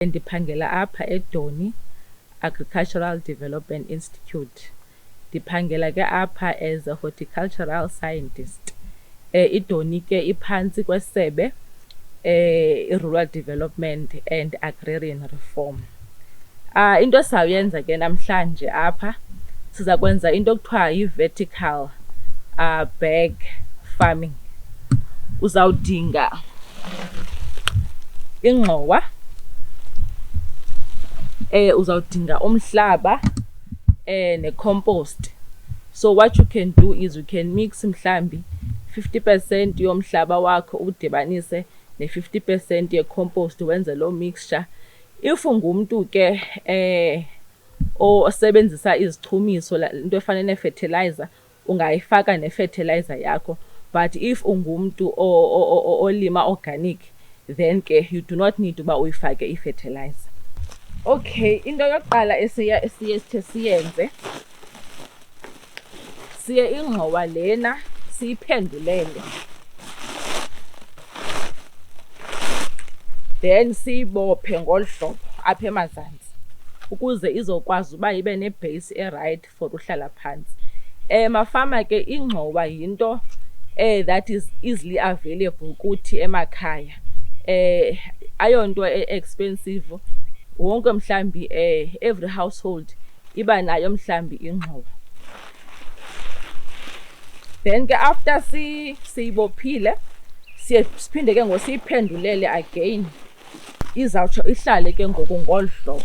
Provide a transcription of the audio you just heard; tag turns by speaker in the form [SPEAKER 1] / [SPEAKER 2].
[SPEAKER 1] Ndiphangela apha eDoni Agricultural Development Institute. Ndiphangela ke apha as a horticultural scientist. iDoni ke iphantsi kwesebe Rural Development and Agrarian Reform. Into sawuyenza ke namhlanje apha siza kwenza into ekuthiwa yi-vertical bag farming. Uzawudinga ingxowa, uzawudinga umhlaba ne-compost. So what you can do is you can mix mhlambi 50% yomhlaba wakho udibanise ne-50% ye-compost wenze loo mixture. If ungumntu ke osebenzisa izichumiso into efana ne-fertilizer, ungayifaka ne-fertilizer yakho. But if ungumntu olima organic, then ke you do not need uba uyifake i-fertilizer. Okay, into yokuqala esiye siyenze, siye ingxowa lena siyiphendulele, then siyibophe ngolu hlobo apha emazantsi ukuze izokwazi uba ibe nebheyisi erayithi for uhlala phantsi. Mafama ke ingxowa yinto that is easily available kuthi emakhaya. Ayonto expensive. Wonke mhlambi every household iba nayo mhlambi ingxowa. Then ke after siyibophile siphinde ke ngosiyiphendulele again, izawutsho ihlale ke ngoku ngolu hlobo.